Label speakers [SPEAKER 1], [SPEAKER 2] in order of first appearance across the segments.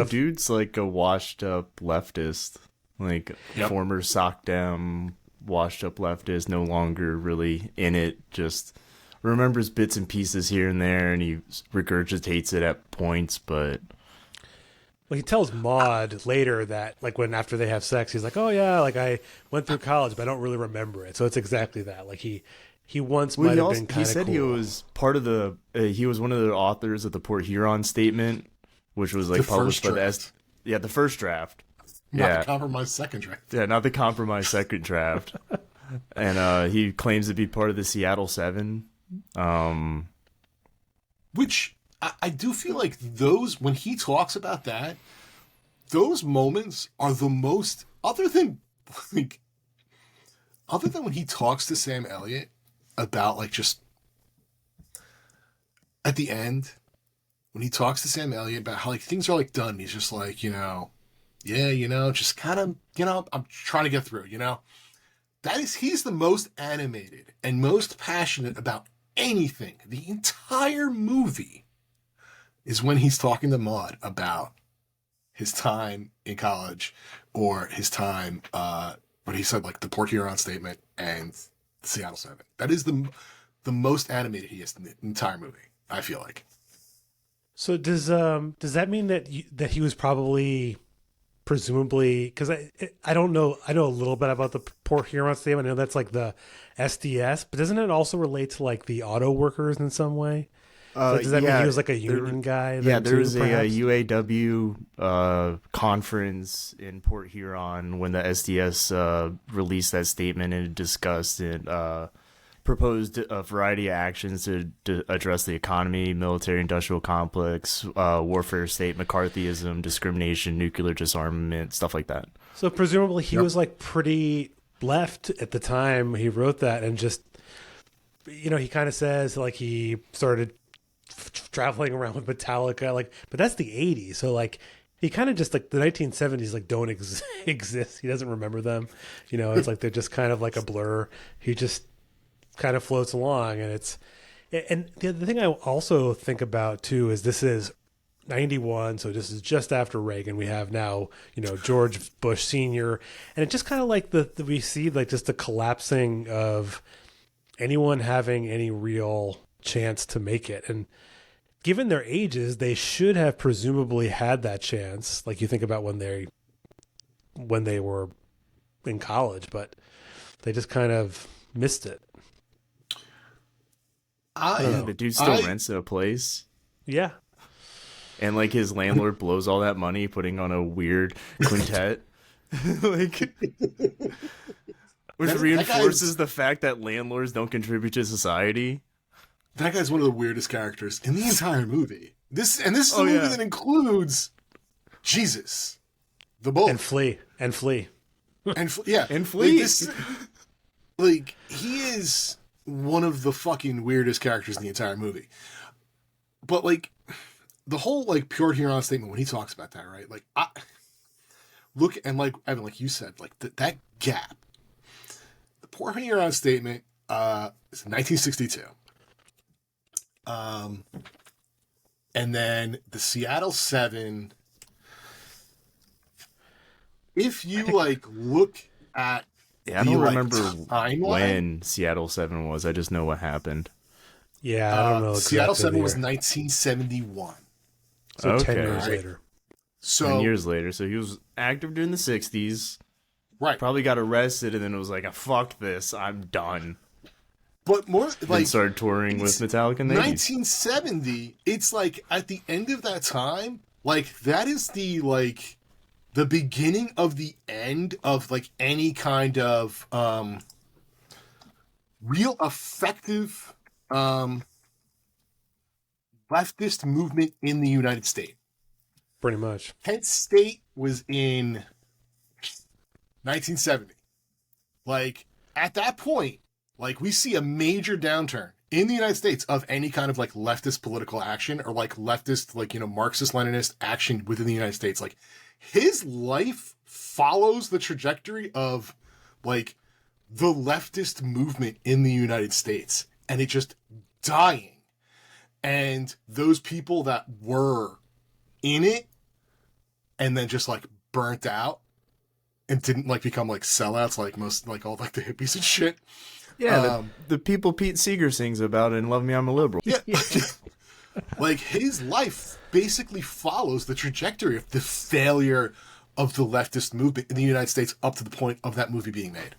[SPEAKER 1] the dude's like a washed up leftist, like former SOCDEM, washed up leftist, no longer really in it, just remembers bits and pieces here and there, and he regurgitates it at points, but...
[SPEAKER 2] Well, he tells Maud later that, like, when after they have sex, he's like, "Oh yeah, like I went through college, but I don't really remember it." So it's exactly that. Like he once might have been kind of.
[SPEAKER 1] He said
[SPEAKER 2] cool.
[SPEAKER 1] he was part of the. He was one of the authors of the Port Huron Statement, which was like published by the first draft.
[SPEAKER 3] Not the compromise second draft.
[SPEAKER 1] Yeah, not the compromise second draft. And he claims to be part of the Seattle Seven.
[SPEAKER 3] Which. I do feel like those, when he talks about that, those moments are the most, other than when he talks to Sam Elliott about, like, just at the end, when he talks to Sam Elliott about how, like, things are, like, done, he's just like, just kind of, I'm trying to get through, he's the most animated and most passionate about anything. The entire movie is when he's talking to Maud about his time in college or his time, what he said, like the Port Huron Statement and the Seattle Seven. That is the most animated he is in the entire movie, I feel like.
[SPEAKER 2] So does that mean that he was probably, presumably, because I don't know, I know a little bit about the Port Huron Statement. I know that's like the SDS, but doesn't it also relate to like the auto workers in some way? So does that mean he was like a union guy?
[SPEAKER 1] Yeah, there was a UAW conference in Port Huron when the SDS released that statement and discussed and proposed a variety of actions to address the economy, military-industrial complex, warfare state, McCarthyism, discrimination, nuclear disarmament, stuff like that.
[SPEAKER 2] So presumably he was like pretty left at the time he wrote that, and just, he kind of says like he started traveling around with Metallica, like, but that's the 80s, so like he kind of just, like, the 1970s like don't exist. He doesn't remember them, it's like they're just kind of like a blur. He just kind of floats along, and the other thing I also think about too is this is 91, so this is just after Reagan. We have now George Bush Sr., and it just kind of like we see like just the collapsing of anyone having any real chance to make it. And given their ages, they should have presumably had that chance. Like you think about when they were in college, but they just kind of missed it.
[SPEAKER 1] The dude still rents a place.
[SPEAKER 2] Yeah.
[SPEAKER 1] And like his landlord blows all that money putting on a weird quintet. Like, which reinforces the fact that landlords don't contribute to society.
[SPEAKER 3] That guy's one of the weirdest characters in the entire movie. This is a movie that includes Jesus, the bull,
[SPEAKER 2] and Flea.
[SPEAKER 3] And Flea. Like, he is one of the fucking weirdest characters in the entire movie. But like the whole like Port Huron Statement, when he talks about that, right? Like, look, and like Evan, like you said, like that gap. The Port Huron Statement is 1962. And then the Seattle Seven, if you like look at
[SPEAKER 1] I don't remember when Seattle 7 was. I just know what happened.
[SPEAKER 2] Yeah, I don't know. Exactly
[SPEAKER 3] Seattle 7 was 1971.
[SPEAKER 2] So 10 years later.
[SPEAKER 3] So
[SPEAKER 1] 10 years later. So he was active during the 60s.
[SPEAKER 3] Right.
[SPEAKER 1] Probably got arrested and then it was like, fuck this, I'm done.
[SPEAKER 3] But more like,
[SPEAKER 1] started touring with Metallica in the
[SPEAKER 3] 1970. It's like at the end of that time, like that is the like the beginning of the end of like any kind of real effective leftist movement in the United States.
[SPEAKER 2] Pretty much.
[SPEAKER 3] Kent State was in 1970. Like at that point, like we see a major downturn in the United States of any kind of like leftist political action or like leftist, like, Marxist-Leninist action within the United States. Like his life follows the trajectory of like the leftist movement in the United States, and it just dying. And those people that were in it and then just like burnt out and didn't like become like sellouts like most like all like the hippies and shit.
[SPEAKER 1] Yeah, the people Pete Seeger sings about in Love Me, I'm a Liberal.
[SPEAKER 3] Yeah. Like his life basically follows the trajectory of the failure of the leftist movement in the United States up to the point of that movie being made.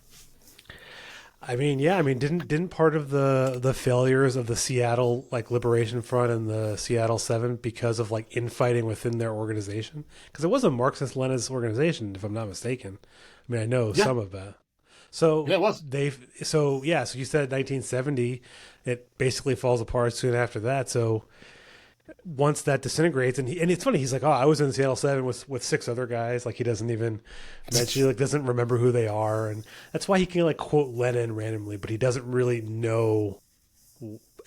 [SPEAKER 2] I mean, yeah, I mean, didn't part of the failures of the Seattle like Liberation Front and the Seattle 7 because of like infighting within their organization? Because it was a Marxist-Leninist organization, if I'm not mistaken. I mean, I know some of that. So
[SPEAKER 3] yeah, it was.
[SPEAKER 2] So you said 1970, it basically falls apart soon after that. So once that disintegrates, and it's funny, he's like, oh, I was in Seattle 7 with 6 other guys. Like he doesn't even mention, like doesn't remember who they are, and that's why he can like quote Lenin randomly, but he doesn't really know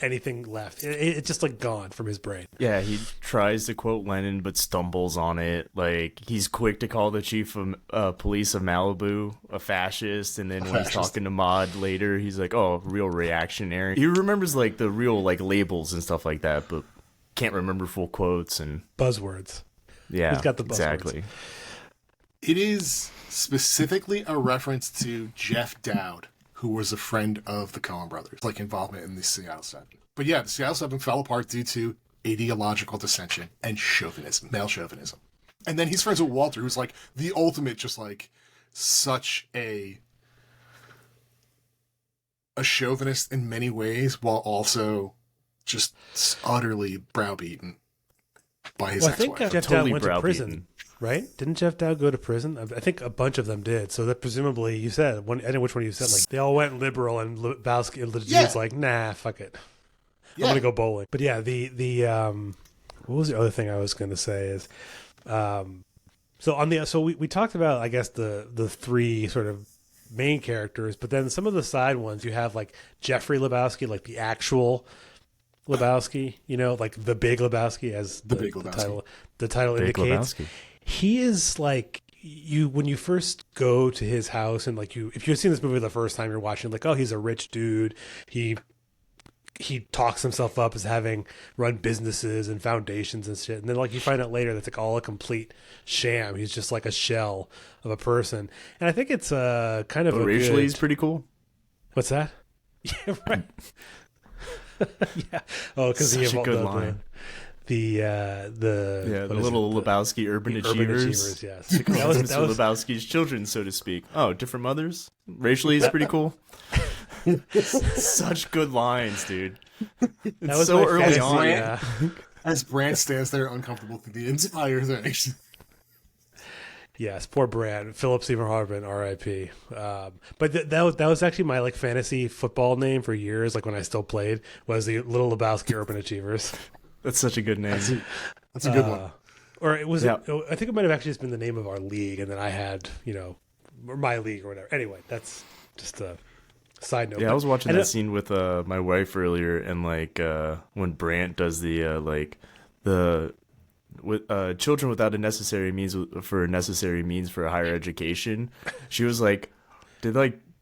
[SPEAKER 2] anything left. It's just like gone from his brain.
[SPEAKER 1] Yeah, he tries to quote Lenin but stumbles on it. Like he's quick to call the chief of police of Malibu a fascist, and then when he's talking to Maud later, he's like, "Oh, real reactionary." He remembers like the real like labels and stuff like that, but can't remember full quotes and
[SPEAKER 2] buzzwords.
[SPEAKER 1] Yeah,
[SPEAKER 2] he's got the buzzwords.
[SPEAKER 1] Exactly.
[SPEAKER 3] It is specifically a reference to Jeff Dowd, who was a friend of the Coen brothers, like involvement in the Seattle 7. But yeah, the Seattle 7 fell apart due to ideological dissension and chauvinism, male chauvinism. And then he's friends with Walter, who's like the ultimate, just like such a chauvinist in many ways, while also just utterly browbeaten by his ex-wife.
[SPEAKER 2] I think Jeff Dowd went to prison. Right? Didn't Jeff Dowd go to prison? I think a bunch of them did. So that presumably you said, I don't know which one you said, like they all went liberal and Lebowski and was like, nah, fuck it. I'm going to go bowling. But yeah, the what was the other thing I was going to say is, so we talked about, I guess, the 3 sort of main characters, but then some of the side ones you have like Jeffrey Lebowski, like the actual Lebowski, you know, like the Big Lebowski, as the title
[SPEAKER 1] Big
[SPEAKER 2] indicates.
[SPEAKER 1] Lebowski.
[SPEAKER 2] He is like when you first go to his house and like if you've seen this movie the first time you're watching, like, oh, he's a rich dude. He talks himself up as having run businesses and foundations and shit. And then like you find out later that's like all a complete sham. He's just like a shell of a person. And I think it's kind of
[SPEAKER 1] racially he's pretty cool.
[SPEAKER 2] What's that? Yeah, right. Yeah. Oh, because he
[SPEAKER 1] a good line.
[SPEAKER 2] The
[SPEAKER 1] little Lebowski urban achievers.
[SPEAKER 2] Yes.
[SPEAKER 1] That was Mr. Lebowski's children, so to speak. Oh, different mothers? Racially, it's pretty cool. Such good lines, dude. It's
[SPEAKER 2] that was
[SPEAKER 1] so early on.
[SPEAKER 3] Yeah. As Brand stands there uncomfortable through the entire thing.
[SPEAKER 2] Yes, poor Brand. Philip Seymour Hoffman, R.I.P. But that was actually my like fantasy football name for years. Like when I still played, was the Little Lebowski Urban Achievers.
[SPEAKER 1] That's such a good name.
[SPEAKER 3] That's a good one.
[SPEAKER 2] Or it was. I think it might have actually just been the name of our league, and then I had or my league or whatever. Anyway, that's just a side note.
[SPEAKER 1] Yeah, I was watching that scene with my wife earlier, and like when Brant does with children without a necessary means for a higher education, she was like, did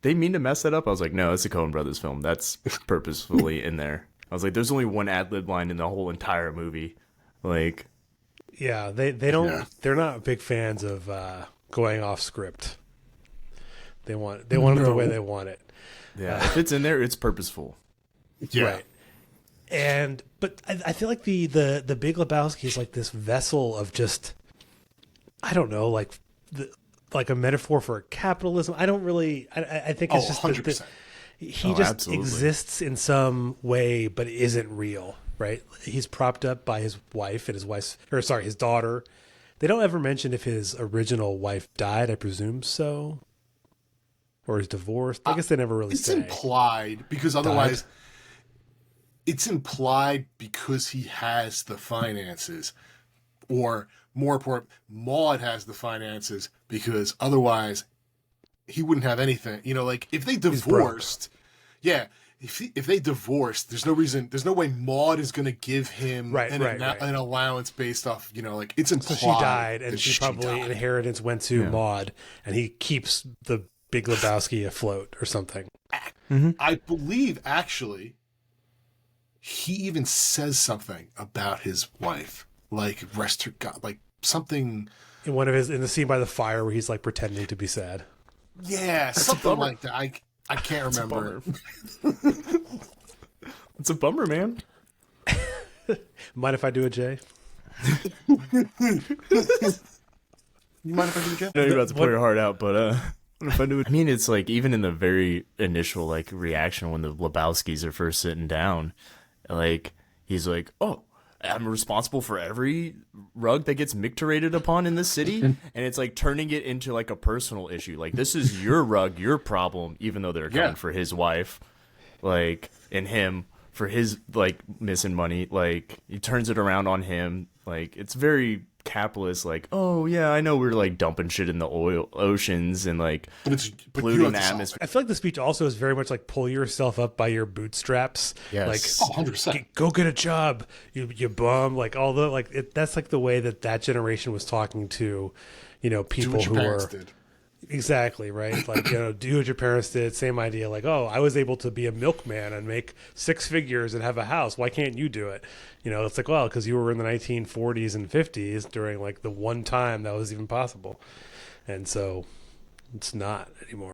[SPEAKER 1] they mean to mess that up? I was like, no, it's a Coen Brothers film. That's purposefully in there. I was like, there's only one ad-lib line in the whole entire movie. Like,
[SPEAKER 2] yeah, they don't. Yeah. They're not big fans of going off script. They want it the way they want it.
[SPEAKER 1] Yeah, if it's in there, it's purposeful.
[SPEAKER 2] Yeah. Right. But I feel like the Big Lebowski is like this vessel of just, I don't know, like a metaphor for capitalism. I don't really. I think it's just
[SPEAKER 3] 100%.
[SPEAKER 2] He just exists in some way, but isn't real, right? He's propped up by his wife and his daughter. They don't ever mention if his original wife died. I presume so, or is divorced. I guess they never really say.
[SPEAKER 3] It's implied because otherwise, it's implied because he has the finances, or more important, Maud has the finances because otherwise he wouldn't have anything. Like if they divorced, if they divorced, there's no way Maud is going to give him an allowance based off, like it's implied.
[SPEAKER 2] So she died, and she probably inheritance went to Maud, and he keeps the Big Lebowski afloat or something.
[SPEAKER 3] Mm-hmm. I believe actually he even says something about his wife, like rest her God, like something.
[SPEAKER 2] in the scene by the fire where he's like pretending to be sad.
[SPEAKER 3] Yeah, something like that. I can't remember.
[SPEAKER 1] It's a bummer, man.
[SPEAKER 2] Mind if I do it, Jay?
[SPEAKER 3] You mind if I do it, Jeff?
[SPEAKER 1] I know you're about to pull your heart out, but if I do it, I mean, it's like even in the very initial like reaction when the Lebowskis are first sitting down, like he's like, "Oh, I'm responsible for every rug that gets micturated upon in this city," and it's like turning it into like a personal issue. Like this is your rug, your problem, even though they're coming for his wife, like and him for his like missing money. Like he turns it around on him. Like it's very capitalist, like, oh yeah, I know we're like dumping shit in the oceans and like polluting the atmosphere.
[SPEAKER 2] I feel like the speech also is very much like pull yourself up by your bootstraps.
[SPEAKER 1] Yes.
[SPEAKER 2] Like
[SPEAKER 3] 100%.
[SPEAKER 2] Go get a job, you bum. Like although like that's like the way that generation was talking to, people who were
[SPEAKER 3] did.
[SPEAKER 2] Exactly, right? Like, do what your parents did. Same idea. Like, oh, I was able to be a milkman and make six figures and have a house. Why can't you do it? It's like, well, because you were in the 1940s and 50s during like the one time that was even possible. And so it's not anymore.